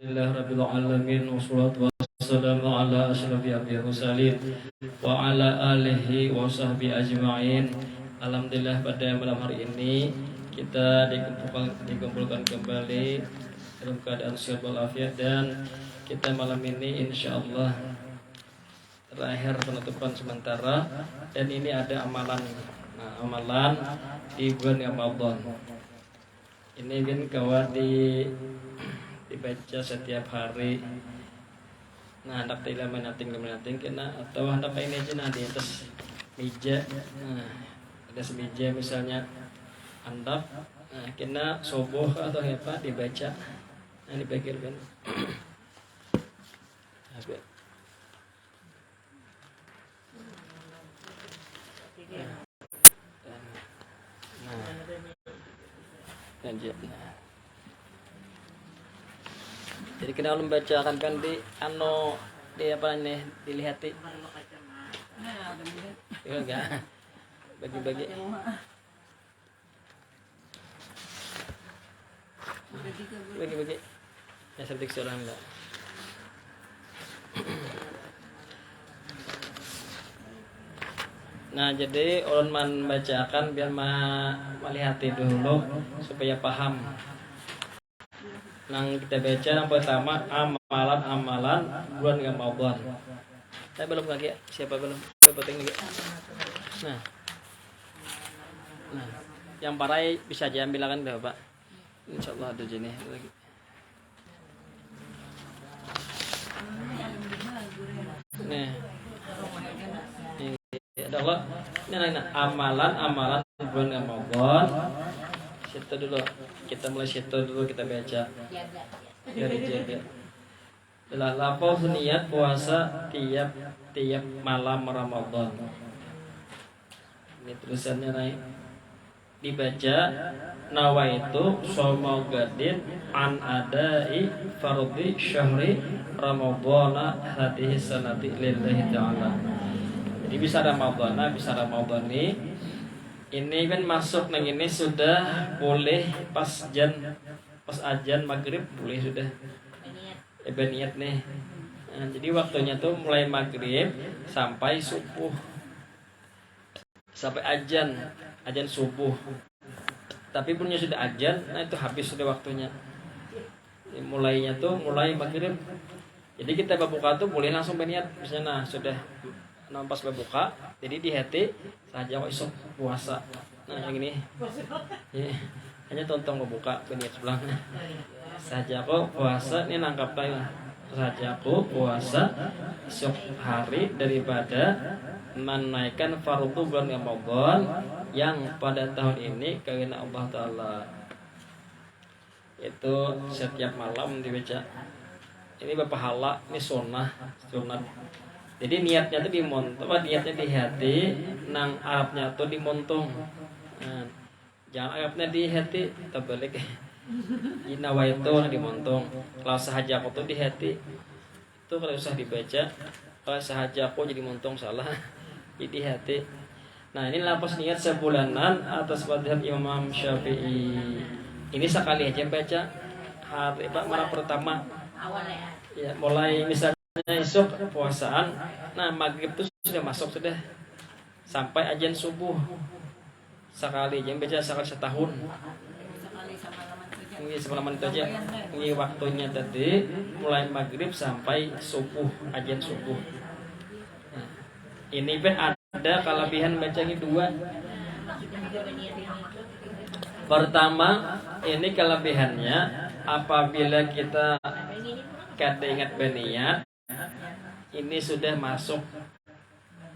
Rabbil alamin wassalatu wassalamu ala asyrafil anbiya'i mursalin wa ala alihi wa sahbihi ajma'in. Alhamdulillah pada malam hari ini kita dikumpulkan kembali dalam keadaan sehat walafiat, dan kita malam ini insyaallah terakhir penutupan sementara, dan ini ada amalan di bulan Ramadan. Ini kan kawan dibaca setiap hari. Nah, hendak tidak menating kena, atau hendak ini aja di atas meja. Nah, ada semeja misalnya hendak kena subuh atau apa dibaca. Nah, dipikirkan. Jadi kita membacakan kan di apa nih dilihati. Ya enggak. Bagi-bagi. Bagi-bagi. Ya seperti seorang enggak. Nah, jadi ulun membacakan biar melihati dulu supaya paham. Nang kita baca yang pertama amalan bulan Ramadan. Saya belum lagi, siapa belum? Penting lagi. Nah, yang parai bisa aja ambilkan dah Pak. Insyaallah ada jenis lagi. Nih. Ini adalah amalan bulan Ramadan. Situ dulu, kita mulai situ dulu, kita baca dari jaga. Adalah lafaz niat puasa tiap malam Ramadan. Ini tulisannya naik. Dibaca nawaitu shauma gadin an adai fardhi syahri Ramadhana hadhihi sanati lillahi ta'ala. Jadi bisa Ramadan ini kan masuk nang ini sudah boleh pas ajan maghrib boleh sudah niat nih. Nah, jadi waktunya tuh mulai maghrib sampai subuh, sampai ajan subuh. Tapi punya sudah ajan, nah itu habis sudah waktunya. Mulainya tuh mulai maghrib. Jadi kita berbuka tuh boleh langsung berniat misalnya. Nah sudah nampas berbuka, jadi di hati saja esok puasa. Nah yang ini ya, hanya tontong berbuka berniat sebelah saja kok puasa, ini nangkap lah saja kok puasa esok hari daripada menaikkan fardu bulan Ramadan yang pada tahun ini karena Allah Ta'ala. Itu setiap malam dibaca. Ini berpahala, ini sunnah. Jadi niatnya tuh dimontong, niatnya di hati, nang Arabnya tuh dimontong. Nah, jangan Arabnya di hati, terbalik. Inawa itu dimontong. Kalau sahaja aku tuh di hati, itu kalau usah dibaca. Kalau sahaja aku jadi montong salah, di hati. Nah ini lapas niat sebulanan atas madhab Imam Syafi'i. Ini sekali aja baca hari malam pertama. Ya mulai misalnya esok puasaan, nah maghrib itu sudah masuk sudah sampai ajan subuh sekali aja baca sekali setahun. Ini semalaman itu aja. Ini waktunya tadi mulai maghrib sampai subuh, ajan subuh. Nah, ini kan ada kelebihan bacanya dua. Pertama, ini kelebihannya apabila kita kada ingat berniat, ini sudah masuk,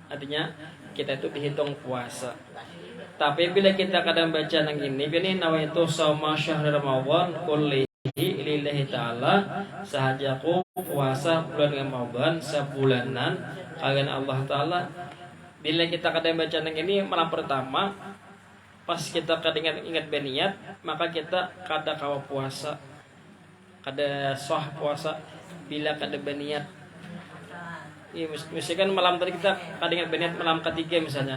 artinya kita itu dihitung puasa. Tapi bila kita kadang baca nang ini nawaitu shauma syahri Ramadan kullihi lillahi ta'ala, sahajaku puasa bulan Ramadan sebulanan karena Allah Ta'ala. Bila kita kadang baca nang ini malam pertama, pas kita kadang ingat berniat, maka kita kada kawa puasa, kada sah puasa bila kada berniat. Iya, misalkan malam tadi kita kadang berniat malam ketiga misalnya,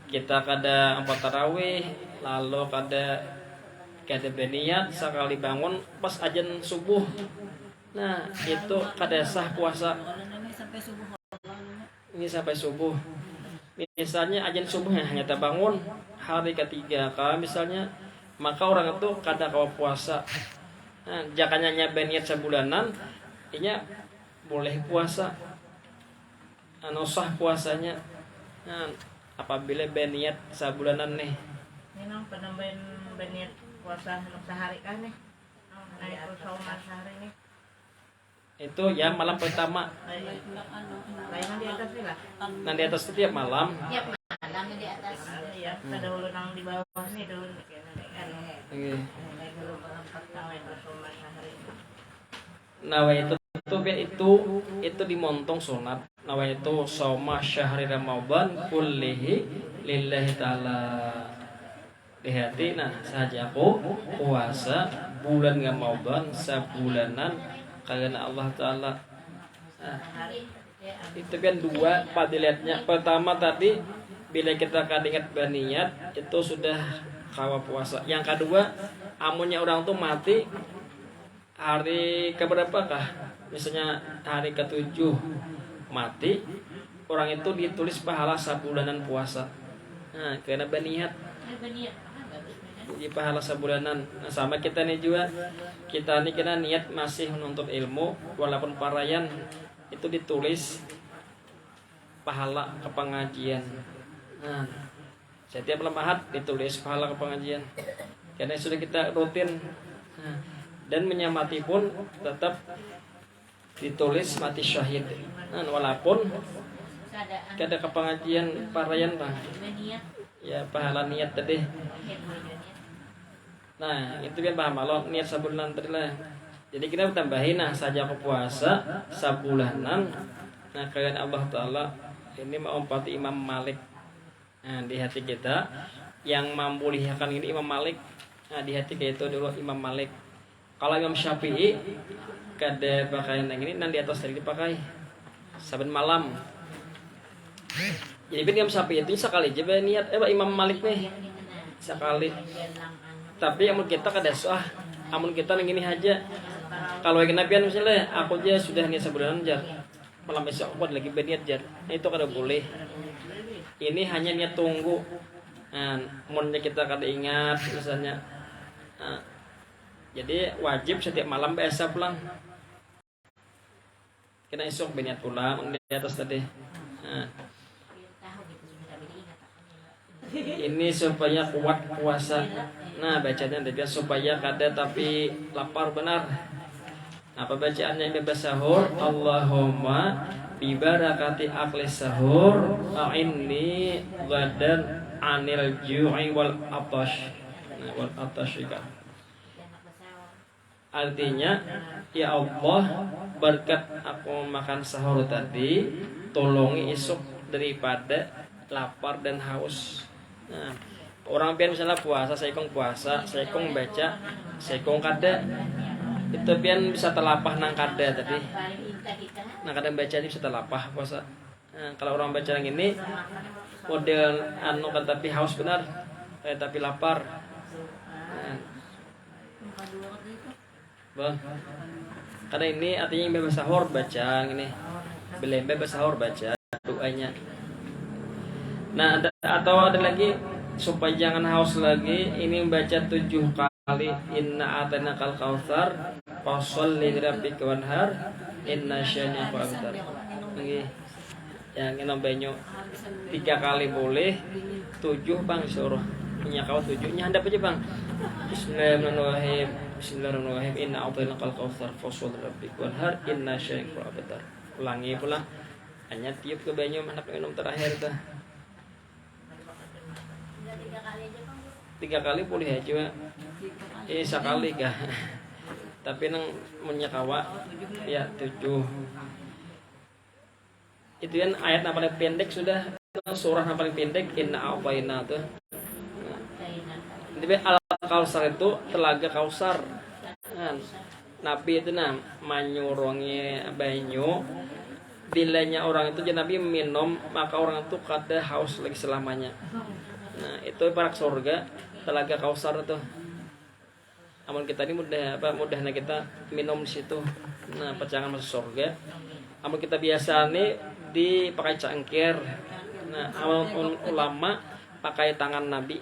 kita kada empat tarawih, lalu kada berniat sekali bangun pas ajan subuh. Nah, itu kada sah puasa. Ini sampai subuh. Misalnya ajan subuhnya hanya terbangun hari ketiga, kalau misalnya maka orang itu kada kawa puasa. Nah, jakanya niat sebulanan, ini boleh puasa. Anu sah puasanya. Nah, apabila berniat sebulanan nih. Ini penambahan berniat puasa sehari kan nih. Nah, itu sauman sehari nih. Itu ya malam pertama. Lain di atas nih lah. Nah di atas itu tiap malam. Tiap malam di atas. Ya, pada dulu nang di bawah nih dulu kan. Oke. Nawa itu dimontong sunat. Nawa itu soma syahri Ramadan kullihi lillahi ta'ala. Hati nah saja aku puasa bulan Ramadan sebulanan karena Allah Ta'ala. Nah, itu kan dua padilatnya. Pertama tadi bila kita kadingat berniat itu sudah kawa puasa. Yang kedua amunnya orang tuh mati hari keberapakah? Misalnya hari ke-7 mati, orang itu ditulis pahala sebulanan puasa. Nah, karena berniat. Di pahala sebulanan. Nah, sama kita nih juga. Kita nih kena niat masih menuntut ilmu walaupun parayan itu ditulis pahala ke pengajian. Nah, setiap lembahat ditulis pahala ke pengajian. Karena sudah kita rutin. Nah, dan menyamati pun tetap ditulis mati syahid. Nah, walaupun kada ke pengajian parayan Bang. Ya pahala niat tadi. Nah, itu kan paham kalau niat sabulanan tadi lah. Jadi kita tambahin nah saja ke puasa sabulanan. Nah, kalian Allah Ta'ala ini mengumpati Imam Malik. Nah, di hati kita yang membolehkan ini Imam Malik. Nah, di hati kita itu dulu Imam Malik. Kalau Imam Syafi'i kada pakaian yang ini nanti di atas tadi dipakai saben malam. Jadi Imam Syafi'i itu sekali aja niat Imam Malik nih sekali. Tapi amun kita kada sah, amun kita yang ini aja. Kalau yang nabian misalnya aku aja sudah niat sebulan jar, malam besok aku lagi berniat jar. Nah, itu kada boleh. Ini hanya niat tunggu. Nah, amunnya kita kada ingat misalnya. Nah, jadi wajib setiap malam biasa pulang. Kena esok berniat pulang di atas tadi. Nah, ini supaya kuat puasa. Nah, bacanya dia supaya kada tapi lapar benar. Apa bacaannya bebas sahur? Allahumma bi barakati akli sahur a'inni ghadan anil ju'i wal atash. Nah, wal atashika. Artinya, ya Allah, berkat aku makan sahur tadi, tolongi esok daripada lapar dan haus. Nah, orang pian misalnya puasa, saya kong baca, saya kong kada. Itu pian bisa terlapah nang kada tadi. Nah, kadang baca ini bisa terlapah puasa. Nah, kalau orang baca yang ini model anu kan tapi haus benar, tapi lapar. Nah, bang, karena ini artinya bebas sahur baca ini, bebas sahur baca doanya. Nah, atau ada lagi supaya jangan haus lagi, ini baca 7 kali inna atanakal kautsar fasholli lirabbika wanhar inna syani'aka abtar. Nggih. Yang ini banyu 3 kali boleh, 7 Bang suruh. Punya kau 7-nya handap aja Bang. Bismillahirrahmanirrahim. Bismillahirrahmanirrahim. Inna a'tainakal kautsar fasholli lirabbika wanhar inna syani'aka abtar. Ulangi pula. Hanya tiup ke banyu hendak minum terakhir dah. 3 kali boleh aja. Sekali kah? Tapi nang menyakawa ya 7. Itu kan ayat yang paling pendek sudah, surah yang paling pendek inna a'taina tuh. Jadi al-kausar itu telaga kausar. Nah, Nabi itu menyuruhnya banyu. Bilanya orang itu jadi Nabi minum, maka orang itu kada haus lagi selamanya. Nah, itu ibarat surga, telaga kausar itu. Amun kita ini mudahnya kita minum di situ. Nah, pecangan masuk surga. Amun kita biasa nih dipakai cangkir. Nah, amun ulama pakai tangan Nabi.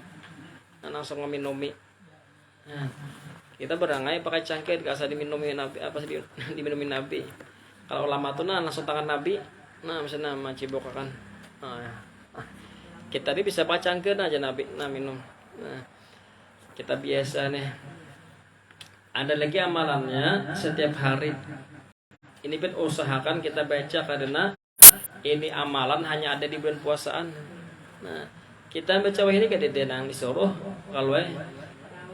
Nah, langsung meminumi. Nah, kita berangai pakai cangkir, gak usah diminumi Nabi, apa sih diminumi Nabi. Kalau ulama tuh nah langsung tangan Nabi. Nah, misalnya macibokakan. Nah, ya. Kita ini bisa pakai cangkir aja Nabi, nah minum. Nah, kita biasa nih. Ada lagi amalannya setiap hari. Ini pun usahakan kita baca karena ini amalan hanya ada di bulan puasaan. Nah, kita baca ini gak didenang disuruh kalau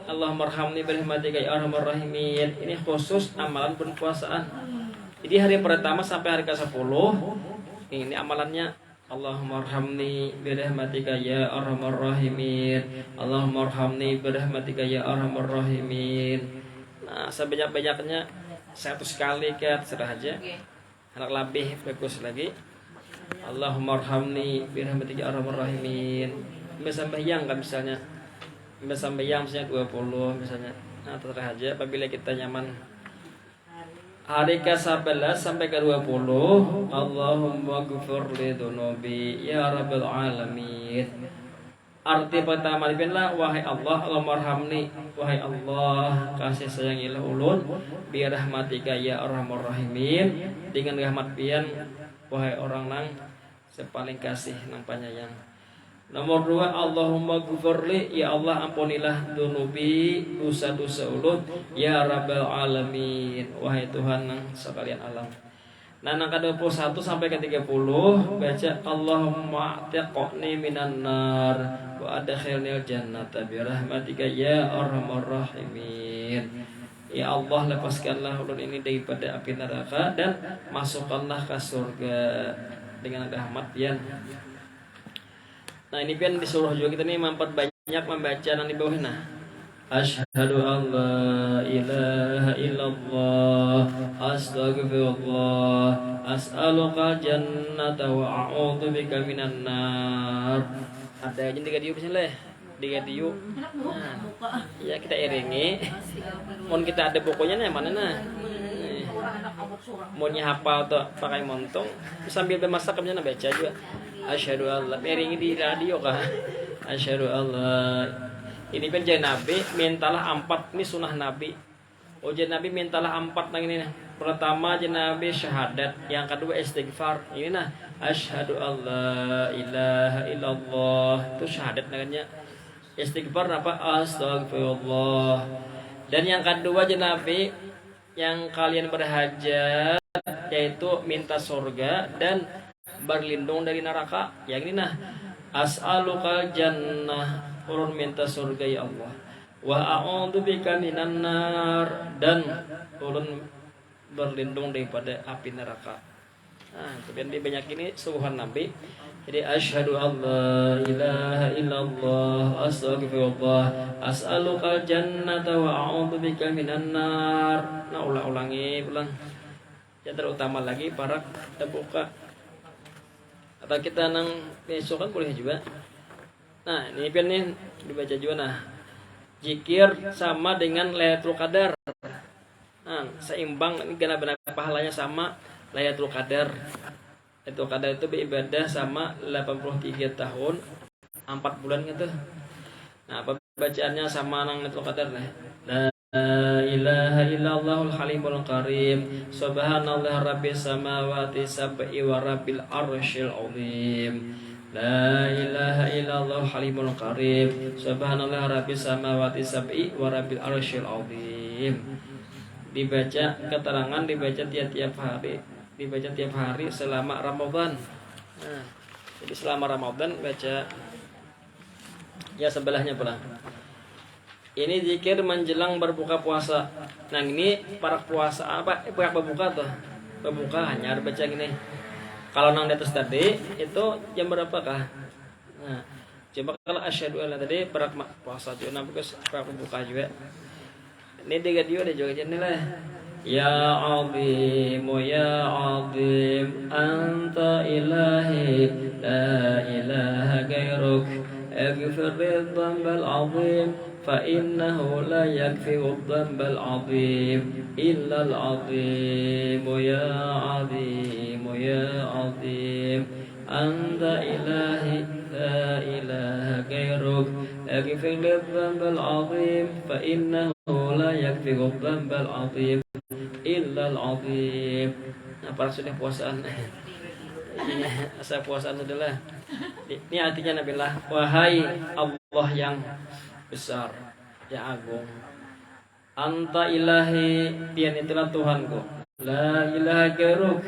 Allahummarhamni birahmatika ya arhamar rahimin. Ini khusus amalan bulan puasaan. Jadi hari pertama sampai hari ke-10 ini amalannya Allahummarhamni birahmatika ya arhamar rahimin. Allahummarhamni birahmatika ya arhamar rahimin. Nah, sebanyak-banyaknya 100 kali kan serah aja. Anak lebih bagus lagi. Allahummarhamni birahmatika ya arhamar rahimin. Sampai yang kan misalnya. Sampai yang misalnya 20 misalnya. Nah, terserah aja apabila kita nyaman. Hari ke-11 sampai ke-20 Allahumma ghfir li dhunubi ya rabbal alamin. Arti pertama adalah wahai Allah, Allahummarhamni, wahai Allah, kasih sayangilah ulun bi rahmatika ya arhamar rahimin, dengan rahmat pian wahai orang nang sepaling kasih nang penyayang. Nomor 2, Allahumma ghfirli, ya Allah ampunilah dunubi, dosa-dosa ulun ya rabbal alamin, wahai Tuhan nang sekalian alam. Nah, angka 21 sampai ke 30 baca Allahumma atiqni minan nar wa adkhilnil jannata bi rahmatika ya arhamar rahimin. Ya Allah, lepaskanlah ulun ini daripada api neraka dan masukkanlah ke surga dengan rahmat ya. Nah, ini kan disuruh juga kita nih memperbanyak membaca yang di bawah. Nah, asyhadu an la ilaha illallah astaghfirullah as'aluka jannata wa a'udzu bika minan nar. Ada aja 3 diu bismillah. 3 diu. Nah, ya kita iringi. Mun kita ada bukunya nih mana nah. Mau hafal atau pakai montong sambil bermasak kemudian baca juga. Asyhadu Allah iringi di radio kah? Asyhadu Allah. Ini kan jangan Nabi mintalah 4 ini sunnah Nabi. Oh, jangan Nabi mintalah 4 nang ini. Pertama jangan Nabi syahadat, yang kedua istighfar. Ini nah asyhadu alla ilaha illallah itu syahadat namanya. Istighfar apa? Astagfirullah. Dan yang kedua jangan Nabi yang kalian berhajat yaitu minta surga dan berlindung dari neraka. Yang ini nah as'alukal jannah, ulun minta surga ya Allah, wa a'udzu bika minan nar, dan ulun berlindung daripada api neraka. Nah, kemudian di banyak ini subuhan Nabi. Jadi asyhadu alla ilaha illallah astaghfirullah as'alukal jannata wa a'udzu bika minan nar. Nah, ulangi. Yang terutama lagi para buka atau kita nang besok kan boleh juga. Nah, ini kan nih dibaca juga nah. Zikir sama dengan Lailatul Qadar. Nah, seimbang ini karena benar pahalanya sama Lailatul Qadar. Lailatul Qadar itu beribadah sama 83 tahun 4 bulan gitu. Nah, bacaannya sama nang Lailatul Qadar lah. La ilaha illallahul halimul karim subhanallah rabbis samawati sab'i wa rabbil arsyil azim. La ilaha illallah halimul karim subhanallah rabbis samawati sab'i wa rabbil arsyil azim. Dibaca keterangan, dibaca tiap-tiap hari selama Ramadan. Nah, jadi selama Ramadan baca ya sebelahnya pula. Ini zikir menjelang berbuka puasa. Nah, ini para puasa apa? Para berbuka tuh. Berbuka hanya harus baca gini. Kalau nang di atas tadi itu jam berapakah? Nah, coba kalau asyhadu alla tadi para puasa juga nah bagus para berbuka juga. Ini 3 dia ada juga jenis lah. Ya azim ya azim anta ilahi la ilaha gairuk اغفر الذنب العظيم فإنه لا يكفر الذنب العظيم إلا العظيم يا عظيم يا عظيم أنت إلهي لا إله غيرك اغفر لي الذنب العظيم فإنه لا يكفر الذنب العظيم إلا العظيم. Nah, para sudah puasaan. Asa puasaan adalah ini artinya nabilah wahai Allah yang besar, yang agung. Anta ilahi, Tian itulah Tuhanku. La ilaha ghairuk,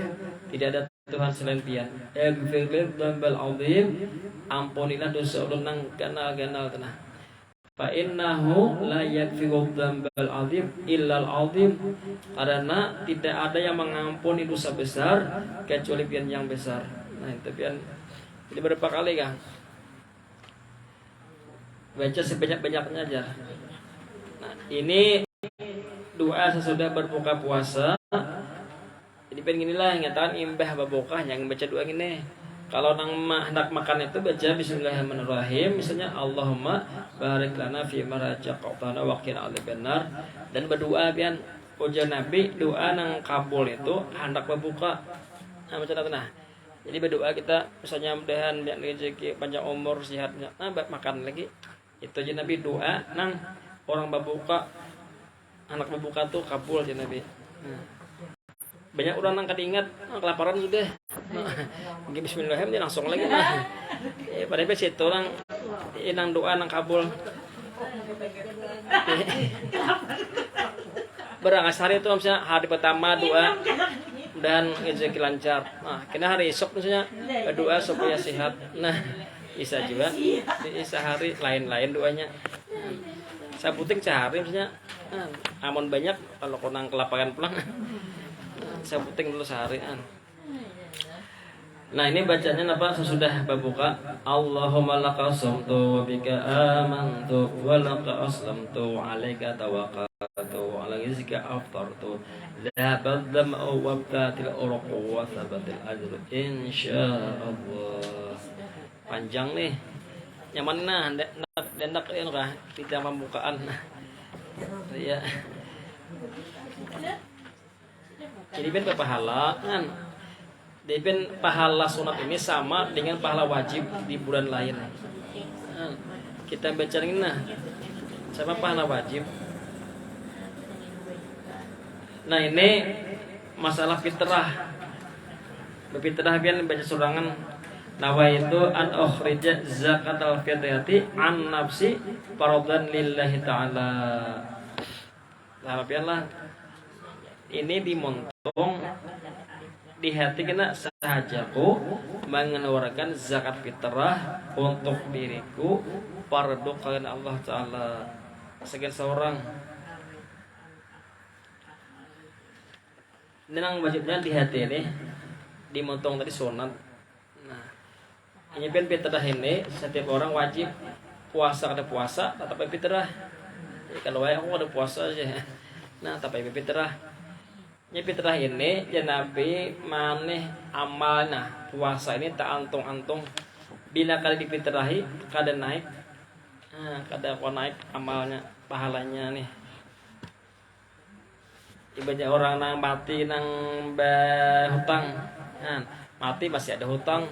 tidak ada Tuhan selain Tian. Ighfirlil dzambal azim, ampunilah dosa ulun nang ganal-ganal tanah. Fa innahu la yaghfiru dzambal azim illal azim, karena tidak ada yang mengampuni dosa besar kecuali Pian yang besar. Nah, itu Pian. Jadi berapa kali Kang? Baca sebanyak-banyaknya aja. Nah, ini doa sesudah berbuka puasa. Jadi pengen inilah ngatakan imbah babokah yang baca doa gini. Kalau nang hendak makan itu baca bismillahirrahmanirrahim. Misalnya Allahumma barik lana fi ma razaqtana wa qina adzabannar, dan berdoa pian ujar Nabi doa nang kabul itu hendak berbuka. Nah, macam nah. Jadi berdoa kita misalnya mudahan biar rezeki panjang umur sehatnya. Nah, makan lagi. Itu aja Nabi doa nang orang berbuka, anak berbuka tuh kabul aja Nabi. Banyak orang nang keingat kelaparan sudah. Mungkin bismillahirrahmanirrahim dia langsung lagi nah. Pada situ orang nang doa nang kabul. Berangasari itu misalnya hari pertama doa dan rezeki lancar. Nah, kena hari esok misalnya doa supaya sehat. Nah, bisa juga di sehari lain-lain doanya. Sabuting sehari misalnya amun banyak kalau konang kelaparan pulang sabuting dulu seharian. Nah, ini bacanya apa sesudah berbuka? Allahumma laka aslamtu wa bika amantu wa laka aslamtu wa alaika tawakkaltu wa ala rizqika aftartu la badzam wa batil urqu wa thabatil ajru insyaallah. Panjang nih. Nyaman nah hendak kah kita pembukaan. Ya. Jadi ben pahala kan. Jadi pahala sunat ini sama dengan pahala wajib di bulan lain. Nah, kita baca ini nah sama pahala wajib. Nah, ini masalah fitrah. Berfitrah biar baca surangan nawaitu an ukhrija zakatal fitrati an nafsi fardhan lillahi ta'ala. Lah biarlah ini dimontong di hati kena sahajaku mengeluarkan zakat fitrah untuk diriku fardu karena Allah Ta'ala sekian seorang. Ini yang wajibnya di hati ini dimotong tadi sunat. Nah, ini kan fitrah ini setiap orang wajib puasa ada puasa tetap fitrah. Jadi kalau aku ada puasa aja. Nah, tapi fitrah. Ini fitrah ini ya Nabi maneh amal nah puasa ini tak antung-antung bila kali difitrahi kada naik. Nah, kada naik amalnya pahalanya nih. Ibadah orang nang mati nang hutang. Nah, mati masih ada hutang.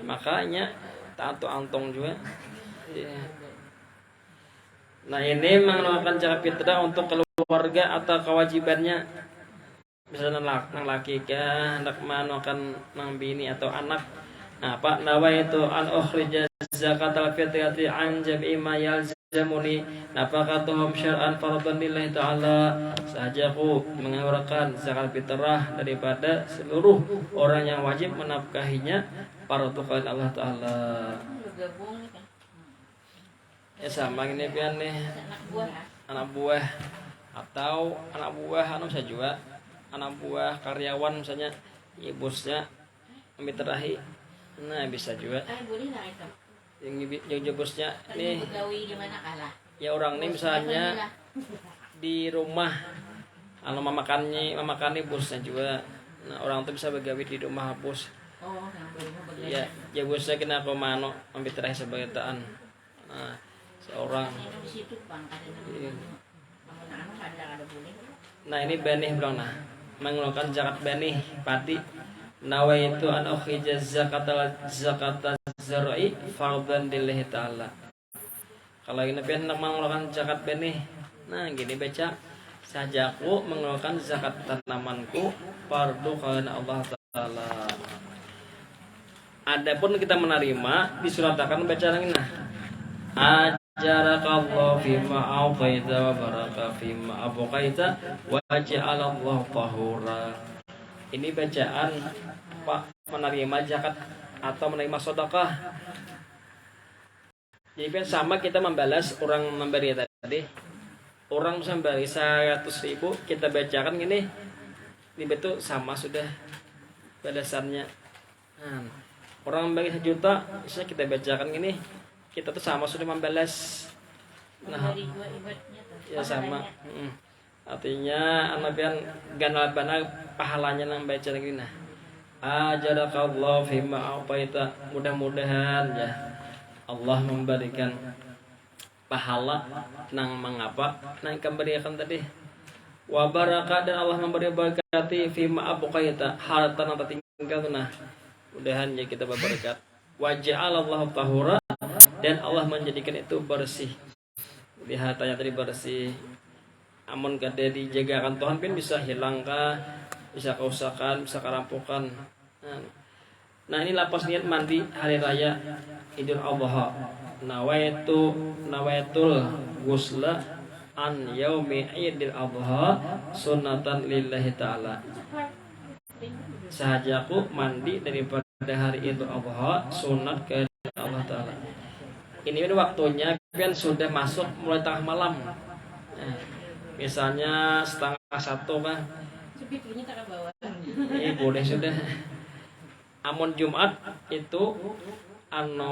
Makanya tak antung-antung juga. Nah, ini mengeluarkan cara fitrah untuk keluarga atau kewajibannya. Misalnya nang laki kah hendak manokan nang bini atau anak. Nah, Pak nawaitu an ukhrija zakatal fitrati an jam'i ma yalzamuni nafaqatuhum syar'an fardhan lillahi ta'ala. Sahajaku mengeluarkan zakat fitrah daripada seluruh orang yang wajib menafkahinya fardu kepada Allah Ta'ala. Ya sama ini pian nih anak buah atau anak buah anu saya juga anak buah karyawan misalnya ya bosnya ambil terakhir. Nah, bisa juga yang bosnya nih ya orang ini misalnya di rumah kalau memakannya bosnya juga. Nah, orang tuh bisa begawi di rumah bos ya bosnya kena komano ambil terakhir sebagai taan. Nah, seorang. Di situ Bang, Iya. ada boleh. Nah ini benih bro, nah mengeluarkan zakat benih padi. Nawaitu an ukhrija zakata zar'i fardhan lillahi ta'ala. Kalau ini pengen mengeluarkan zakat benih, nah gini baca, sajaku mengeluarkan zakat tanamanku fardu karena Allah Ta'ala. Adapun kita menerima disuratakan baca lagi, nah ajarakallahu fima a'taita wa baraka fima abqaita wa ja'alallahu tahura. Ini bacaan Pak menerima zakat atau menerima sedekah. Jadi kan sama kita membalas orang memberi tadi. Orang memberi 100.000, kita bacakan gini, ini betul sama sudah balasannya. Nah, orang memberi 1 juta, bisa kita bacakan gini, kita tuh sama sudah membalas. Nah, ya sama. Artinya anak pian ganal bana pahalanya nang baca lagi, nah ajarakallahu fima a'taita, mudah-mudahan ya Allah memberikan pahala nang mengapa nang kemberikan tadi, wa baraka, dan Allah memberi berkati fima abqaita, harta nang tertinggal, nah mudahan ya kita berberkat, wa ja'alallahu tahura, dan Allah menjadikan itu bersih, di hartanya tadi bersih. Amun kada dijagakan Tuhan pun bisa hilang kah, bisa kerusakan, bisa kerampokan. Nah ini lapas niat mandi hari raya Idul Adha. Nawaitul ghusla an yaumi Idul Adha sunnatan lillahi ta'ala. Sahajaku mandi daripada hari Idul Adha sunat ke Allah Ta'ala. Ini waktunya kan sudah masuk mulai tengah malam. Misalnya 12:30 kan, boleh sudah. Amun Jumat itu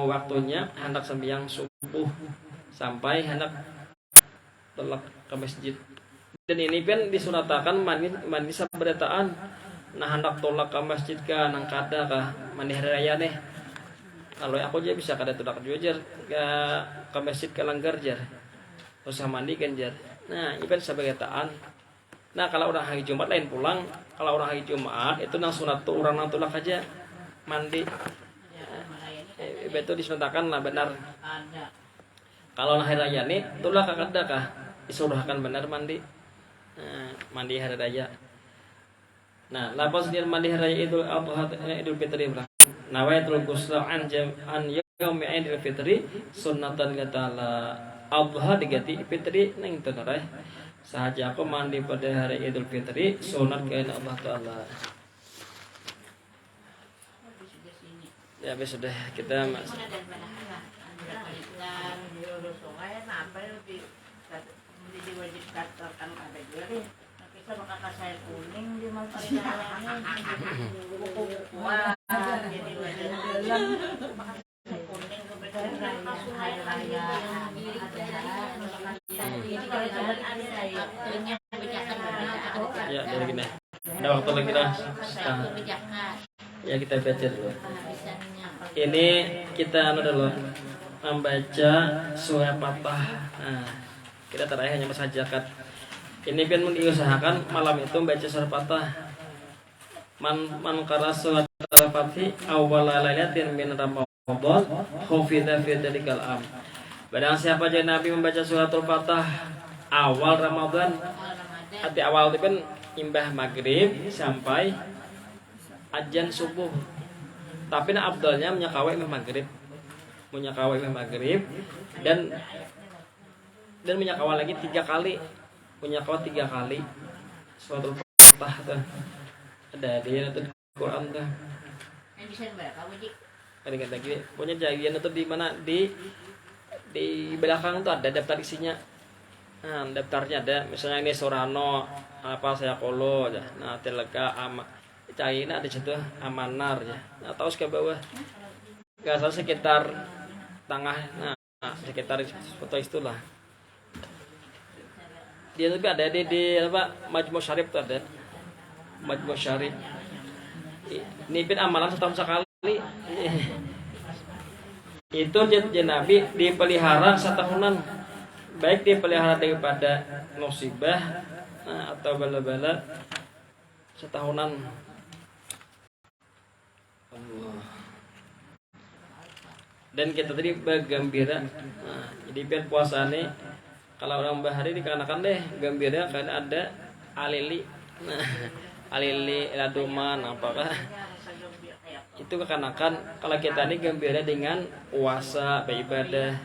waktunya hendak sembahyang subuh sampai hendak tolak ke masjid. Dan ini pun disuratakan mandi sabarataan. Nah hendak tolak ke masjid kah, nang kada kah, mandi hari raya nih. Kalau aku aja bisa kada tolak juga ke masjid ke langgar jar, usah mandi kan jar. Nah, ini kan sebagai taan. Nah, kalau orang hari Jumat lain pulang. Kalau orang hari Jumat itu nang sunat tuh orang nang tulak aja mandi. Itu disunatakan lah benar. Kalau hari raya nih tulak kada kah? Disurahkan benar mandi. Nah, mandi hari raya. Nah, lapas dia mandi hari raya Idul Fitri berang. Nawaitul ghusla an yaumi Idul Fitri sunnatan ta'ala. Adha digati fitri neng tenarai. Sahaja aku mandi pada hari Idul Fitri sunat ke Allah Ta'ala. Ya sudah kita ya dari gini. Ada waktu lagi dah. Ya kita baca dulu. Ini kita dulu membaca surah Fatah. Nah, kita terakhir hanya masa zakat. Ini kan diusahakan malam itu membaca surah Fatah. Man qara surah Fatih awwal lailatin min Ramadan khufida fi dzalikal am. Barang siapa aja Nabi membaca surat Al-Fatah awal Ramadan, arti awal itu kan imbah maghrib sampai ajan subuh. Tapi nak abdalnya menyakawai imam maghrib, dan menyakawai lagi 3 kali, menyakawai 3 kali surat Al-Fatah tuh. Ada di Quran tuh. Yang bisa berapa wajib? Kadang lagi, punya jagian itu di mana di belakang tuh ada daftar isinya. Nah, daftarnya ada, misalnya ini Sorano, apa saya Kolo, ya. Nah Telega, China di situ Amanar ya. Nah tahu ke bawah, nggak salah sekitar tengah, nah sekitar foto itulah. Dia tapi ada di apa Majmu Syarif tuh ada Majmu Syarif. Ini pun amalan setahun sekali. itu jen Nabi dipelihara setahunan, baik dipelihara daripada musibah atau bala-bala setahunan. Allah. Dan kita tadi bergembira. Jadi biar puasa nih, kalau orang bahari dikarenakan deh gembira karena ada alili. Alili laduman apakah itu kekanak-kanakan kalau kita ini gembira dengan puasa beribadah.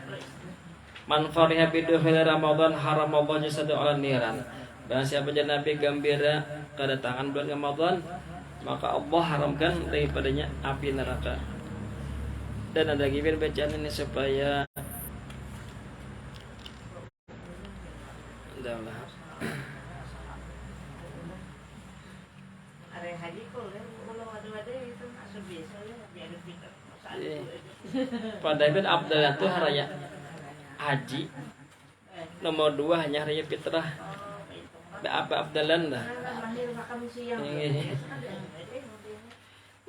Man fariha bidukhil Ramadan haramallahu jasadu ala niran. Dan siapa yang Nabi gembira kedatangan bulan Ramadan, maka Allah haramkan daripadanya api neraka. Dan ada lagi bacaan ini supaya adalah Ada haji kok kalau ada itu masuk biasa ya jadi pikir. pada ibn Abdullah itu haraya haji nomor 2 hanya haraya fitrah. Apa Abdalan dah.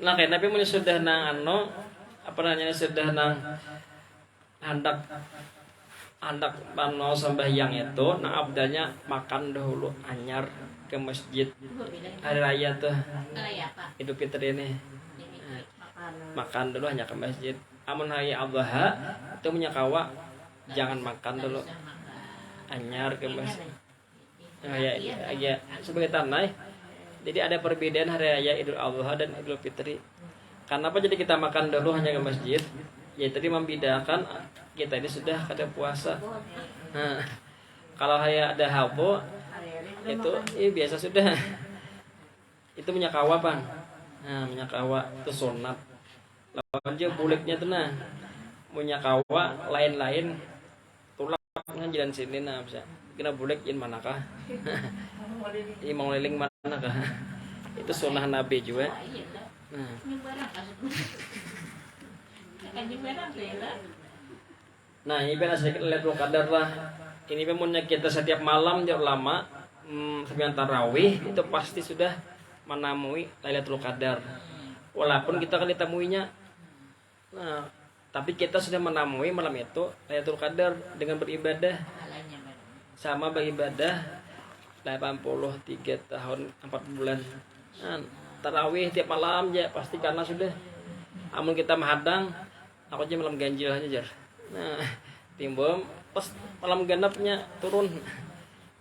Nah kayak Nabi mulai sudah nang apa namanya sudah nang hendak pano sembahyang itu, nah abdalnya makan dahulu anyar ke masjid hari raya tuh Idul Fitri ini. Makan dulu hanya ke masjid. Amun hari Adha itu menyakawa jangan makan dulu anyar ke masjid. Ya sebagai tanah. Jadi ada perbedaan hari raya Idul Adha dan Idul Fitri. Kenapa jadi kita makan dulu hanya ke masjid? Ya tadi membedakan kita ini sudah kada puasa. Nah, kalau hari ada hapo itu biasa sudah. Itu menyakawa pan. Nah, menyakawa itu sunat. Lawan aja buliknya tuh nah. Menyakawa lain-lain tulaknya jalan sini nah bisa. Kena bulik in manakah? Ini mau liling manakah? Itu sunnah Nabi juga. Nah ini kan sedikit Lailatul Qadar lah. Ini pemunnya kita setiap malam jauh lama sebelum tarawih itu pasti sudah menemui Lailatul Qadar. Walaupun kita kan ditemuinya. Nah, tapi kita sudah menemui malam itu Lailatul Qadar dengan beribadah. Sama beribadah 83 tahun 4 bulan. Nah, tarawih tiap malam ya pasti karena sudah amun kita menghadang aku aja malam ganjil aja jar. Nah timbul pas malam genapnya turun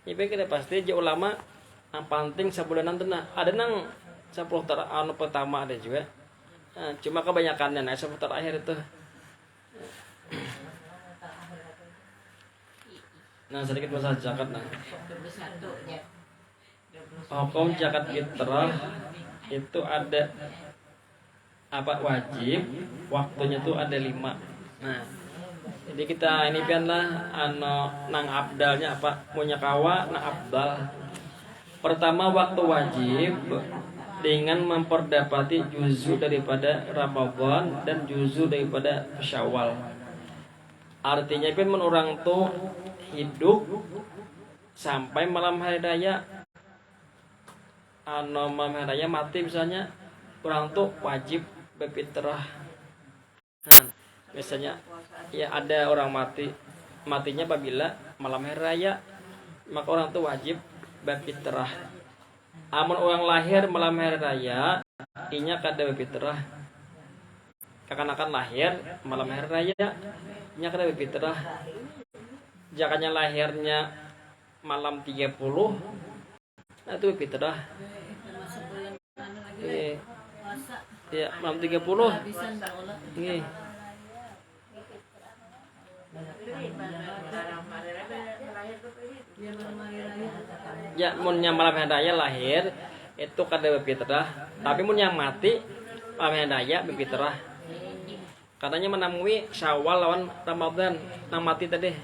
ya kita pasti aja ulama yang penting sebulanan tuh nah ada nang 10 anu pertama ada juga nah, cuma kebanyakannya nah 10 terakhir itu nah sedikit masalah zakat nah hukum zakat fitrah itu ada apa wajib waktunya tuh ada 5. Nah jadi kita ini kan lah nang abdalnya apa punya kawa nang abdal pertama waktu wajib dengan memperdapati juzu daripada Ramadan dan juzu daripada Syawal. Artinya kan orang tuh hidup sampai malam hari raya malam hari raya mati misalnya orang tuh wajib berfitrah. Nah, misalnya ya ada orang matinya apabila malam hari raya maka orang tuh wajib berfitrah. Amun orang lahir malam hari raya inya kada berfitrah. Kekanak-kanakan lahir malam hari raya inya kada berfitrah. Jakanya lahirnya malam 30 nah itu berfitrah. Ya, malam 30. Nggih. Ya, mun yang malam hari raya lahir itu kada berfitrah, tapi mun yang mati malam hari raya berfitrah. Katanya menemui Syawal lawan Ramadan nang mati tadi.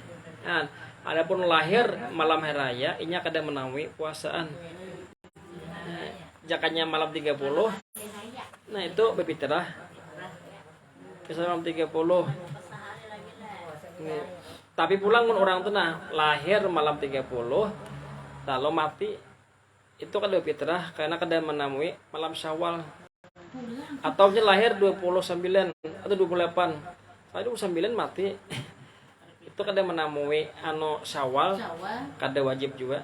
Nah, adapun lahir malam hari raya inya kada menemui puasaan. Jakanya malam 30 nah itu berfitrah misalnya malam 30 tapi pulang pun orang tuh nah lahir malam 30 lalu mati itu kan berfitrah karena kada menemui malam Syawal atau lahir 29 atau 28 Soalnya 29 mati. Itu kada menamui anu Syawal, kada wajib juga.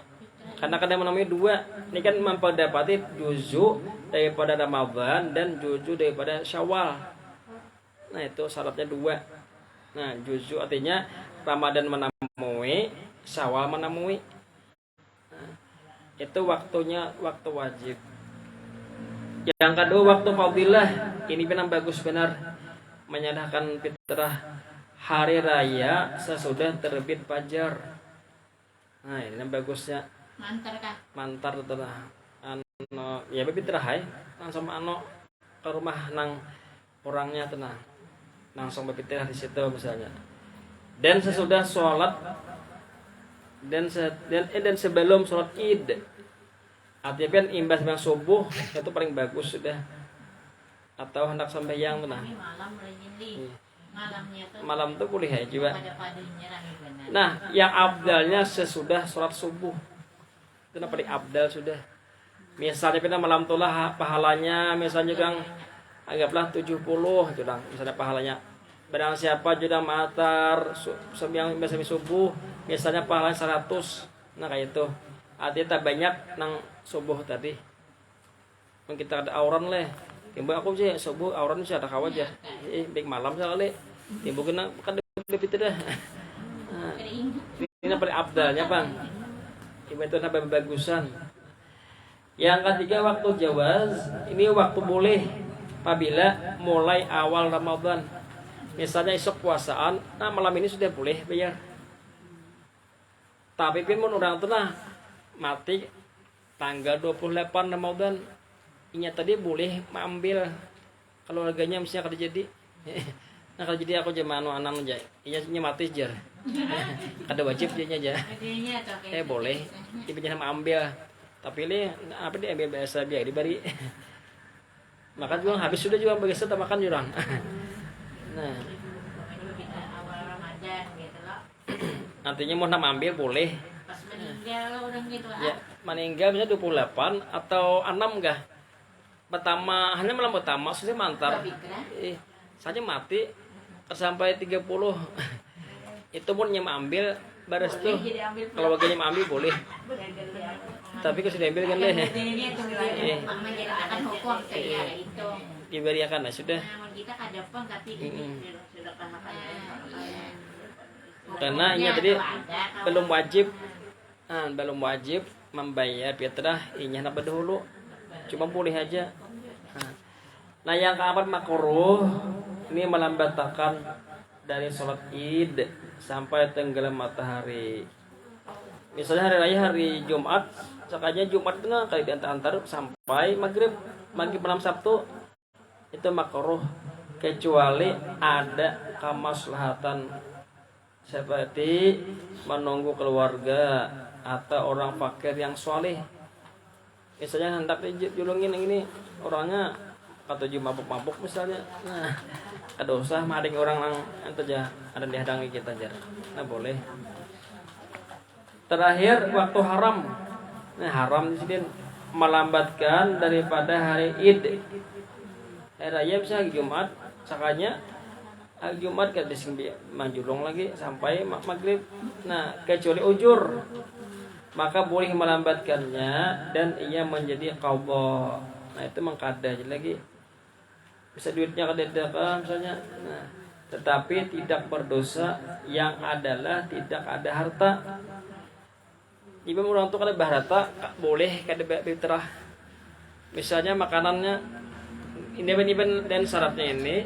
Karena kada menamui dua. Ini kan memperdapati juzu daripada Ramadan dan juzu daripada Syawal. Nah, itu syaratnya dua. Nah, juzu artinya Ramadan menamui, Syawal menamui. Nah, itu waktunya waktu wajib. Yang kedua waktu fadilah. Ini benar bagus benar menyadahkan fitrah hari raya sesudah terbit fajar. Nah, ini bagusnya. Mantar telah anu ya fitrah hai langsung anu ke rumah nang orangnya tenang. Langsung berfitrah di situ misalnya. Dan sesudah sholat dan sebelum sholat Id. Artinya kan imbas bang subuh itu paling bagus sudah. Atau hendak sembahyang tenang. Malam tuh boleh ya juga. Nah, yang abdalnya sesudah sholat subuh. Itu paling abdal sudah. Misalnya kita malam tulah pahalanya misalnya juga anggaplah 70 gitu dong. Misalnya pahalanya. Barang siapa juga matar sembahyang biasa subuh, misalnya pahalanya 100. Nah, kayak itu. Artinya tak banyak nang subuh tadi. Kita ada auran leh. Timbul aku sih subuh auran sih ada kawat ya. Baik malam sekali. Timbul kena kan lebih dah. Ini paling abdalnya bang. Itu nambah bagusan. Yang ketiga waktu jawaz. Ini waktu boleh apabila mulai awal Ramadan. Misalnya esok puasaan, nah malam ini sudah boleh bayar. Tapi pun orang tenang mati tanggal 28 Ramadan. Ini tadi boleh mengambil keluarganya misalnya kada jadi. Nah kalau jadi aku jam anu anak aja. Iya mati jar. Kada wajib dia aja. Boleh. Ibunya mengambil. Tapi ini apa dia ambil biasa biar diberi. Makan juga habis sudah juga bagi serta makan jurang. Nah. Awal Ramadan gitu loh. Nantinya mau nak ambil boleh. Pas meninggal orang gitu ya, meninggal misalnya 28 atau 6 enggak? Pertama, hanya malam pertama sudah mantar. Saja mati sampai 30. Itu pun yang ambil baris tuh. Kalau bagiannya ambil boleh. Tapi kalau sudah ambil kan deh. Diberikan lah sudah. Karena ini tadi belum wajib membayar fitrah ini nak dahulu. Cuma boleh aja. Nah, yang keempat makruh ini melambatkan dari sholat Id sampai tenggelam matahari. Misalnya hari raya hari Jumat, sekalinya Jumat tengah kali diantar sampai maghrib malam Sabtu itu makruh kecuali ada kemaslahatan seperti menunggu keluarga atau orang fakir yang soleh. Misalnya hendak dijulungin ini orangnya atau mabuk-mabuk misalnya. Nah, ada usah mading orang yang aja ada dihadangi kita aja. Nah, boleh. Terakhir waktu haram. Nah, haram di sini melambatkan daripada hari Id. Hari raya bisa Jumat, sakanya hari Jumat kan disini manjulung lagi sampai maghrib. Nah, kecuali ujur maka boleh melambatkannya dan ia menjadi qadha. Nah, itu mengkada lagi. Bisa duitnya kada misalnya. Nah, tetapi tidak berdosa yang adalah tidak ada harta. Ibu orang tua kada berharta boleh kada fitrah. Misalnya makanannya ini dan syaratnya ini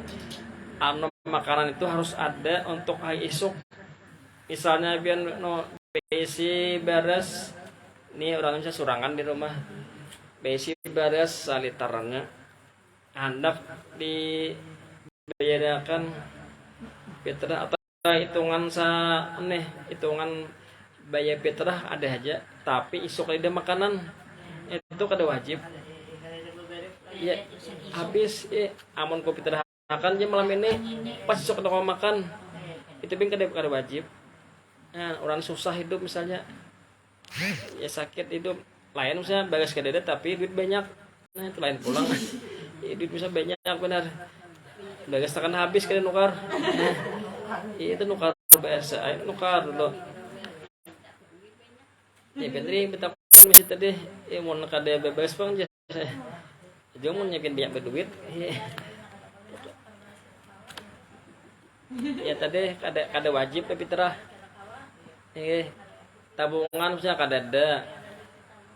makanan itu harus ada untuk hari esok. Misalnya biar besi beres ini orangnya surangan di rumah besi beres salitarannya hendak dibayarkan fitrah atau hitungan hitungan bayar fitrah ada aja tapi isuk ada makanan itu kada wajib ya habis amun ko fitrah makan malam ini pas isuk kada makan itu pun kada wajib. Nah, orang susah hidup misalnya ya sakit hidup lain misalnya bagas kedede tapi duit banyak. Nah, itu lain pulang. Ya, duit bisa banyak benar Bagas tekan habis kali nukar. Itu nukar biasa, ayo nukar dulu. Ya bener betapa masih tadi ya mau kada bebas bang aja. Jangan mau nyakin banyak berduit. Ya tadi kada wajib tapi terah. Tabungan misalnya kada ada.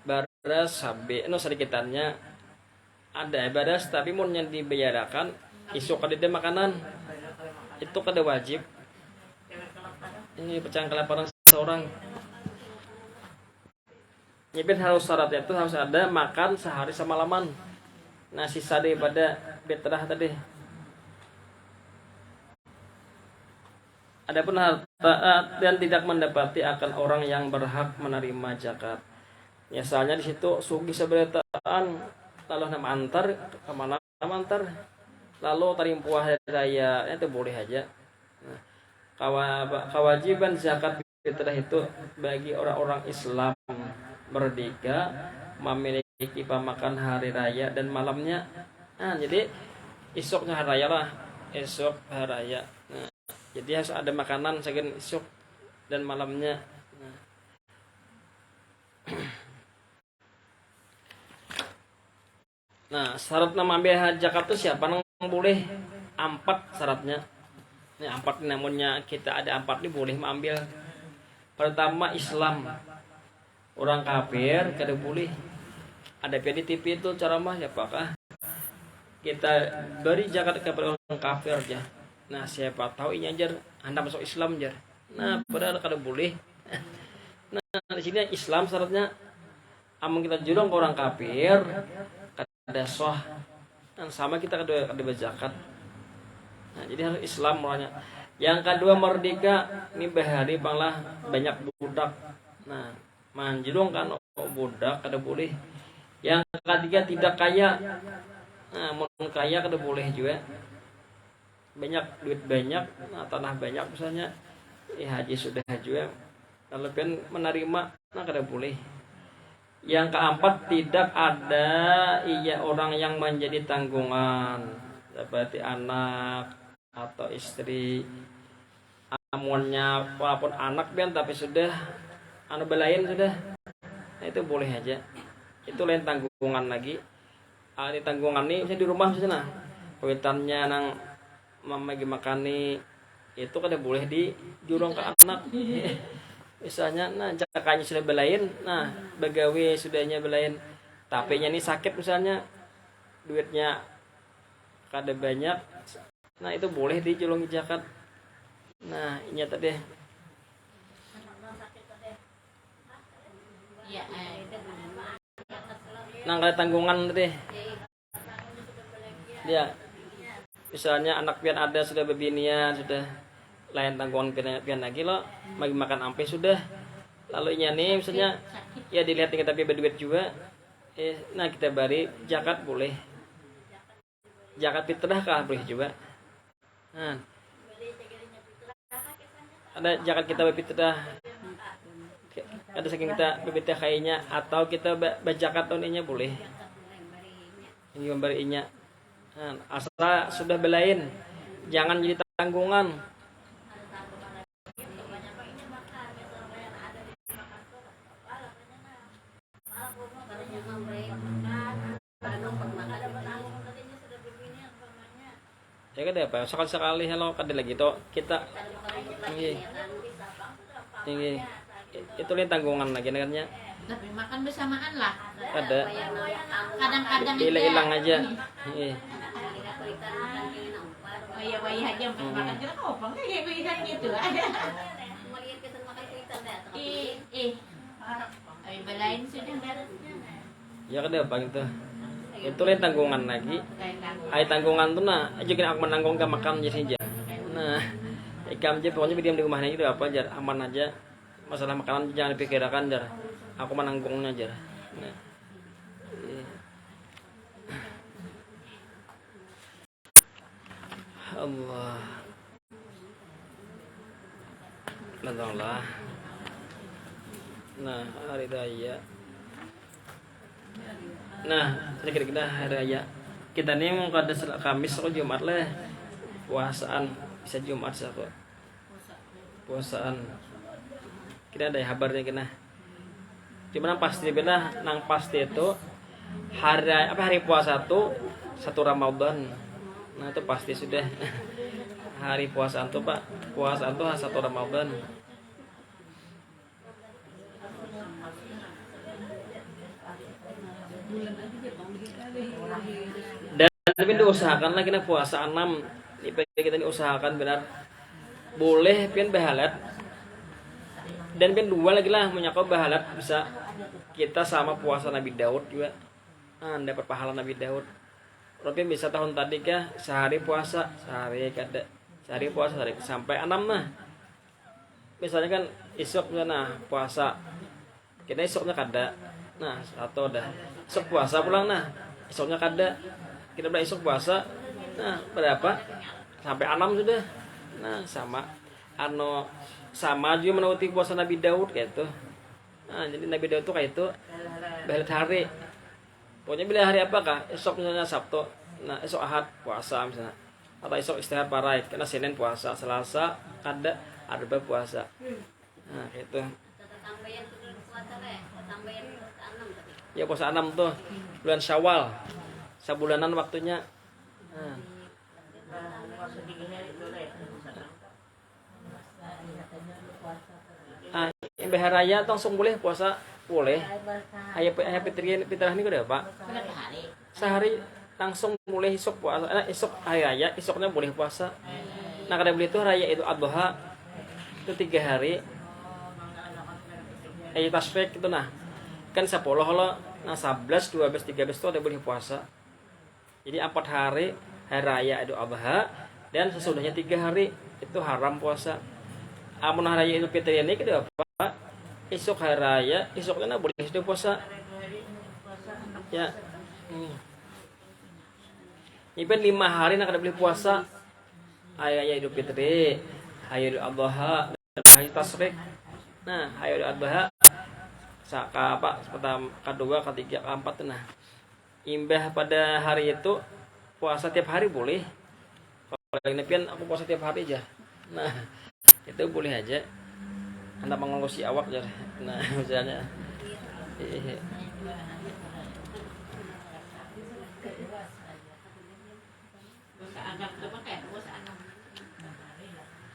Baras sabe, sedikitannya ada baras tapi mau yang dibayarkan isuk kada ada makanan itu kada wajib. Ini pecah kelaparan seorang. Nyipin harus syaratnya itu harus ada makan sehari semalaman. Nah sisa daripada fitrah tadi. Adapun harta dan tidak mendapati akan orang yang berhak menerima zakat. Misalnya di situ sugi seberataan lalu nama antar kemana nama antar lalu tarimpuah raya itu boleh aja. Nah, kewajiban zakat fitrah itu bagi orang-orang Islam merdeka memiliki pemakan hari raya dan malamnya. Nah, jadi esoknya hari raya lah, esok hari raya. Nah, jadi harus ada makanan sekian esok dan malamnya. Nah, syarat nama ambil zakat itu siapa yang boleh? 4 syaratnya. Ini 4 namunnya kita ada 4 ini boleh mengambil. Pertama Islam. Orang kafir kada boleh. Ada di TV itu ceramah ya apakah kita beri zakat kepada orang kafir aja. Nah, siapa tahu ini ajar Anda masuk Islam aja. Nah, padahal kada boleh. Nah, di sini Islam syaratnya amun kita jurang ke orang kafir kada sah. Dan sama kita kada berzakat. Nah, jadi harus Islam mulanya. Yang kedua merdeka, ini bahari panglah banyak budak. Nah, manjurung kan budak kada boleh. Yang ketiga tidak kaya. Nah, mau kaya kada boleh juga. Banyak duit banyak, nah, tanah banyak misalnya, haji sudah juga. Kalau pengen menerima, nah kada boleh. Yang keempat tidak ada orang yang menjadi tanggungan seperti anak atau istri. Amunnya walaupun anak pian tapi sudah belain sudah. Nah, itu boleh aja. Itu lain tanggungan lagi. Ini tanggungan nih bisa di rumah misalnya. Kawitannya nang mamagi makani itu kada boleh dijurung ke anak. Misalnya nah jakanya sudah belain, nah begawe sudahnya belain. Tapi nya ini sakit misalnya. Duitnya kada banyak. Nah, itu boleh dijulungi zakat. Nah, ini tadi. Nah, kalau tanggungan tadi. Dia misalnya anak pian ada sudah bebinian, sudah lain tanggungan pian lagi lo, bagi makan ampe sudah. Lalu ini nih misalnya ya dilihat kita tapi berduit juga. Nah, kita beri zakat boleh. Zakat fitrah kah boleh juga. Nah, ada zakat kita berfitrah. Ada saking kita berfitrah kayaknya atau kita berzakat tahun ini boleh. Ini memberinya. Nah, asal sudah belain, jangan jadi tanggungan. Ya kan apa? Sekali hello kada lagi to kita ini itu lihat tanggungan lagi namanya. Tapi makan bersamaan lah. Ada. Kadang-kadang hilang aja. Waya-waya aja makan kira kopang kayak kuitan gitu aja. Ay belain sudah beresnya. Ya kan apa gitu. Itu lihat tanggungan lagi. Ay tanggungan tuh nah, juga aku menanggung ke makan jadi aja. Nah, ikam aja pokoknya diam di rumahnya itu apa aja aman aja. Masalah makanan jangan dipikirkan jar. Aku menanggungnya jar. Nah. Allah. Nantanglah. Nah, hari raya. Nah, kira-kira hari raya. kita nih mau kada Kamis atau Jumat lah puasaan bisa Jumat sih kok puasaan kita ada kabarnya kena cuman pasti benar nang pasti itu hari puasa tuh 1 Ramadan. Nah itu pasti sudah hari puasaan tuh Pak, puasaan tuh 1 Ramadan. Dan tapi diusahakan lagi na puasa 6. Kita diusahakan benar boleh pian bahalat dan pian 2 lagi lah menyakau bahalat bisa kita sama puasa Nabi Daud juga. Dapat pahala Nabi Daud. Tapi bisa tahun tadi kah sehari puasa, sehari kada, sehari puasa sehari sampai 6 nah. Misalnya kan isuk nah puasa. Kita isuknya kada. Nah, atau dah isuk puasa pulang nah. Isuknya kada. Kita udah isuk puasa. Nah, berapa? Sampai 6 sudah. Nah, sama juga menuruti puasa Nabi Daud kayak itu. Nah, jadi Nabi Daud tuh kayak itu bahalat hari. Pokoknya bila hari apakah? Esok misalnya Sabtu, nah esok Ahad puasa misalnya. Atau esok istirahat parai, karena Senin puasa, Selasa ada Arba puasa. Nah itu. Ya puasa 6 tuh bulan Syawal, sabulanan waktunya. Imbah raya langsung boleh puasa. Boleh. Ayah fitrah ini udah Pak. Sehari langsung mulai esok puasa. Esok hari raya, esoknya boleh puasa. Nah kada beli itu raya itu Adha itu 3 hari. Tasfik itu nah. Kan 10 lo. Nah 11, 12, 13 itu ada boleh puasa. Jadi 4 hari raya itu Adha dan sesudahnya 3 hari itu haram puasa. Amun hari raya Idul Fitri ini kada apa? Esok hari raya, esoknya boleh sudah puasa. Ya. Iban 5 hari nak ada boleh puasa. Hari Idul Fitri, hari Idul Adha, dan hari Tasyrik. Nah, hari Idul Adha saka apa? Pertama, kedua, ketiga, keempat nah. Imbah pada hari itu puasa tiap hari boleh. Kalau ini pian aku puasa tiap hari aja. Nah, itu boleh aja. Anda mengurusi awak jar. Nah, misalnya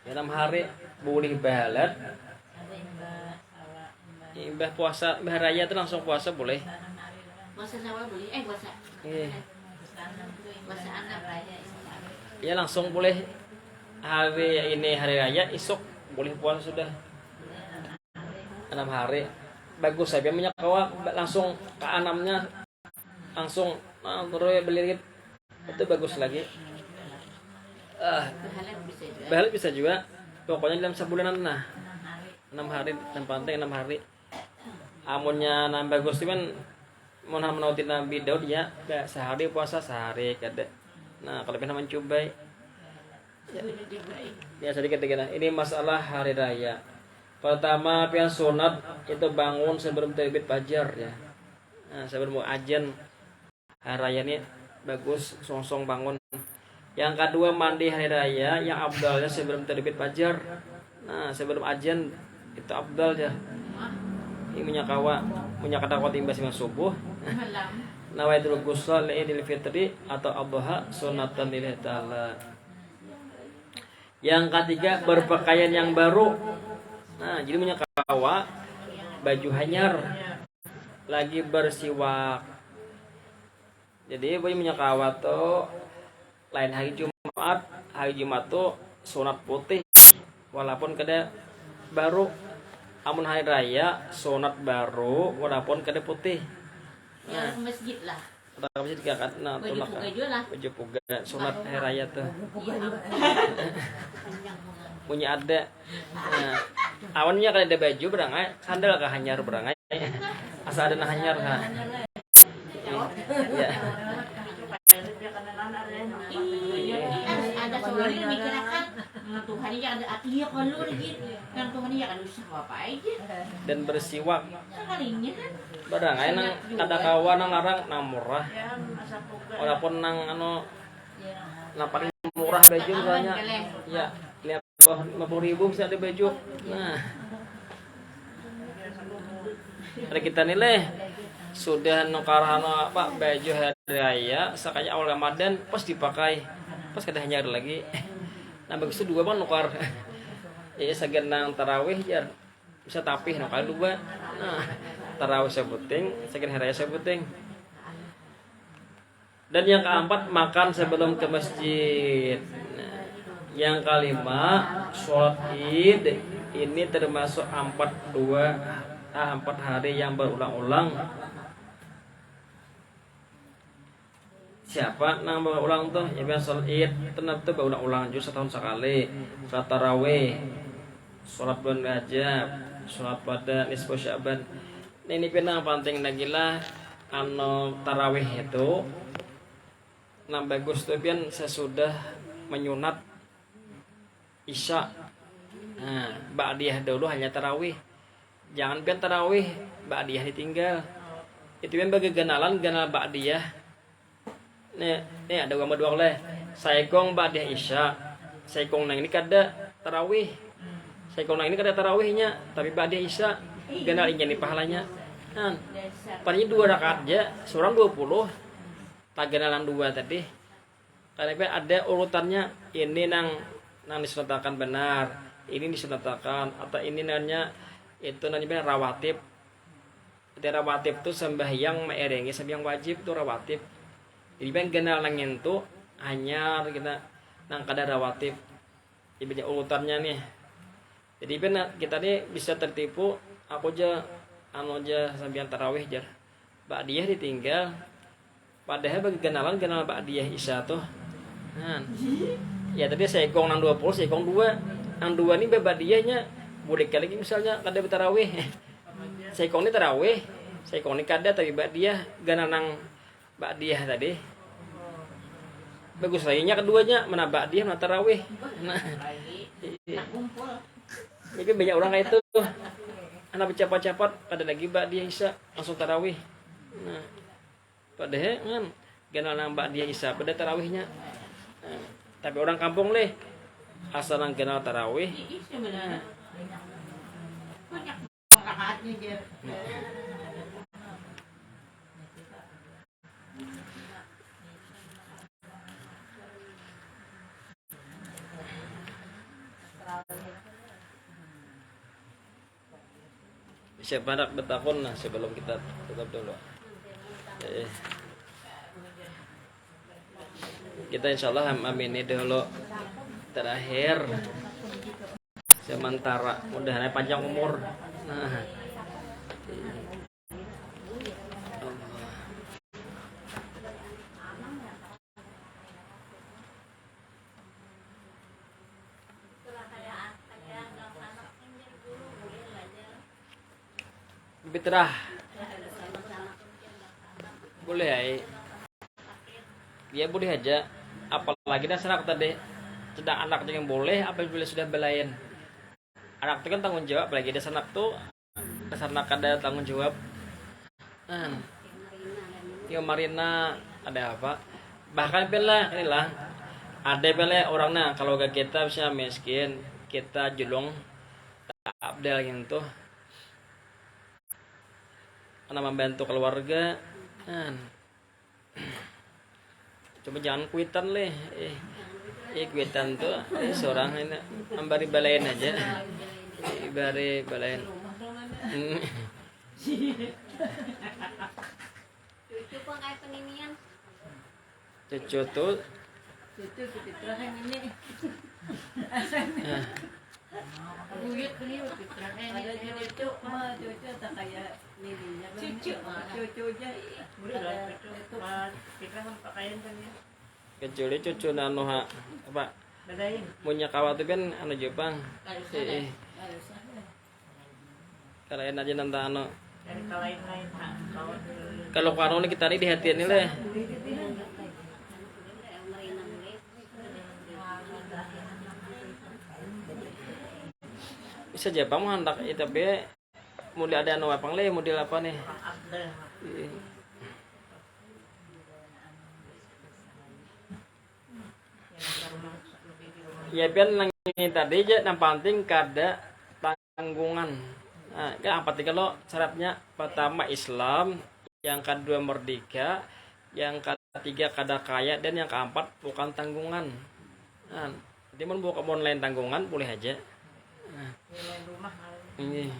ya 6 hari boleh bahalat. Imbah puasa, imbah raya itu langsung puasa boleh. Puasa Syawal boleh? Puasa. Puasa 6 raya. Ya langsung boleh hari ini hari raya, esok boleh puasa sudah. 6 hari bagus saya minyak kawa langsung ke 6-nya langsung terus beli itu bagus lagi. Bahalat bisa juga pokoknya dalam sebulanan nah 6 hari dan pantai 6 hari amunnya nambah bagus kan mau menautin Nabi Daud ya sehari puasa sehari kada. Nah kalau pengen mencoba ya sedikit nah ini masalah hari raya. Pertama pian sunat itu bangun sebelum terbit fajar ya. Nah, sebelum azan hari raya ini bagus songsong bangun. Yang kedua mandi hari raya yang abdalnya sebelum terbit fajar. Nah, sebelum azan itu abdal ya. Ini minyak kadawa timbas dengan subuh. Nawaitul ghusl Idul Fitri atau Adha sunatan lillahi ta'ala. Yang ketiga berpakaian yang baru. Nah, jadi punya kawa baju hanyar lagi bersiwak. Jadi punya kawa tuh lain hari Jumat tuh sunat putih walaupun kada baru. Amun hari raya sunat baru walaupun kada putih. Nah, ke masjid lah. Ke masjid kan nah baju puga juga lah. Baju puga sunat hari raya tuh. Punya ada. Nah, awannya kalau ada baju berangai, sandal kah hanyar berangai. Asa ada nah hanyar kah. Ya. harus ada seorang yang mikirkan Tuhan ini ada iya kalau gitu kan Tuhan ini ada usaha apa aja dan bersiwak sekalinya kan barang aya nang kada kawan nang larang nang murah Ya, masa puga. walaupun nang nang paling murah baju misalnya ya 50.000 bisa ada baju nah ada kita nilai sudah nukarana apa baju hari raya sakanya awal Ramadan pas dipakai pas kada hanya ada lagi nah bagus itu dua bang nukar ya sagan nang tarawih ya bisa tapih nukar dua nah tarawih sebuting sagan hari raya sebuting dan yang keempat makan sebelum ke masjid nah, yang kelima sholat id ini termasuk 4 hari yang berulang-ulang. Siapa nang berulang tuh? Ya biasa sholat id tenang tuh berulang-ulang juga setahun sekali. Sholat tarawih, sholat bulan Rajab, sholat pada nisfu Sya'ban. Nah, ini penang penting lagi lah anu tarawih itu. Nah bagus tuh pian sesudah menyunat isya. Nah, ba'diyah dulu hanya tarawih. Jangan pian tarawih ba'diyah ditinggal. Itu pian bagi ganal ba'diyah. Nih ada gambar dua oleh. Saikong ba'diyah isya. Saikong nang ini kada tarawih. Saikong nang ini kada tarawihnya, tapi ba'diyah isya. Ganal ini pahalanya. Nah, palingnya 2 rakaat aja, seorang 20. Taganalan 2 tadi. Karena ada urutannya ini nang disunatakan benar, ini disunatakan atau ini nanya itu namanya rawatib. Ada rawatib tuh sembahyang maerengi sembahyang wajib tuh rawatib. Jadi ben kenal nang itu hanya kita nang kada rawatib. Jadi urutannya nih. Jadi ben kita nih bisa tertipu aku aja sambian tarawih jar. Ba'diyah ditinggal. Padahal bagi kenal ba'diyah isya tuh. Nah, ya tadi seikong nang 20, seikong 2. Nang 2 ini ba'diyahnya boleh lagi misalnya kada tarawih. Seikong ini tarawih, seikong ini kada tapi ba'diyah gana nang ba'diyah tadi. Bagus lainnya keduanya mana ba'diyah mana tarawih. Nah, jadi banyak orang kayak itu tuh. Anak bercapat-capat ada lagi ba'diyah isya langsung tarawih. Nah, padahal kan kenal nambah dia isya pada tarawihnya. Nah, tapi orang kampung leh asal nang kenal tarawih. sebenarnya banyak rakaatnya dia Siapa nak bertakun lah sebelum kita tutup dulu. Kita insyaallah amini dulu terakhir sementara mudah-mudahan panjang umur. Nah. Fitrah boleh ya dia boleh aja apalagi dasar anak tadi sedang anak yang boleh apabila sudah belayan anak itu kan tanggung jawab apalagi dasar anak tuh dasar anak ada tanggung jawab yo Marina ada apa bahkan pela inilah ada pela orangnya kalau gak kita bisa miskin kita julung tak abdel gitu karena membantu keluarga coba jangan kuitan leh kuitan tuh seorang ini ambari balain aja ibari balain Cucu kok kayak peninian. cucu tuh itu fitrahan ini buyut beliau fitrahan ada cucu mah cucu tak kayak nininya cucunya Kita kan pakaian kan ya. kecuali cucu nanu apa Badain. punya kawat itu kan anu Jepang kalian aja nanti anu Dari kalain-lain kawan. kalau karo kita ini di hati ini leh bisa aja bang hendak itu be mulai ada anu apa le model apa nih. Orang Abdul. Ya, rumah lebih di rumah. Ya pian nang ini tadi aja yang penting kada tanggungan. Nah, kan apa tiga lo syaratnya pertama Islam, yang kedua merdeka, yang ketiga kada kaya dan yang keempat bukan tanggungan. Nah, jadi mau lain tanggungan boleh aja. Nah, Nilai rumah ini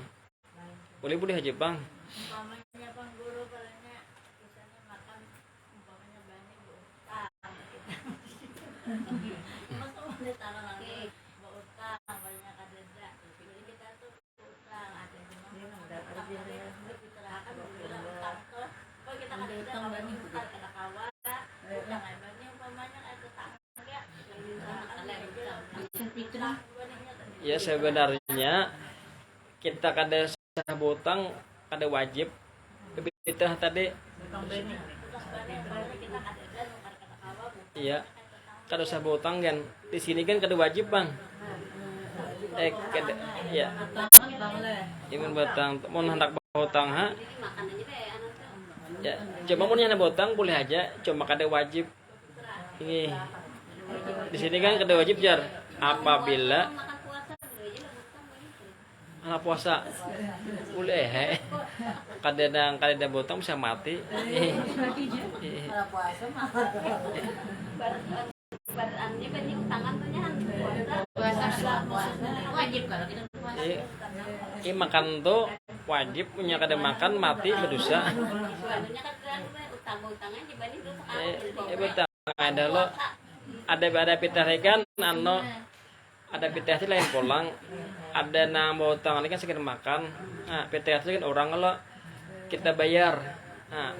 boleh aja bang. Umpamanya Bang Guru palanya misalnya makan umpamanya banyak berutang. Masa mau ditaruh lagi berutang banyak ada. Jadi kita tuh berutang ada di mana kita akan bilang utang tuh. Kalau kita ada utang banyak utang kena kawan. Utang banyak umpamanya ada tetangga yang utang. Ya sebenarnya kita kada sah butang kada wajib kita tadi utang beni. iya kada sah butang kan di sini kan kada wajib bang kada ya iman butang mau hendak butang ha Jadi makanannya kayak anak tuh. ya coba mau nyana butang boleh aja cuma kada wajib ini di sini kan kada wajib jar apabila Makan puasa dulu aja lah bukan begitu. anak puasa boleh kada butang bisa mati Badannya kan yang tangan tuh nyan. Puasa. Wajib kalau kita puasa. ini makan tuh wajib punya kada makan mati berdosa Badannya kan utang-utangnya dibanding tuh sekali. betul ada lo ada pitah kan ano ada pitah itu lain pulang ada nama utang ini kan sekedar makan nah pitah itu kan orang lo kita bayar nah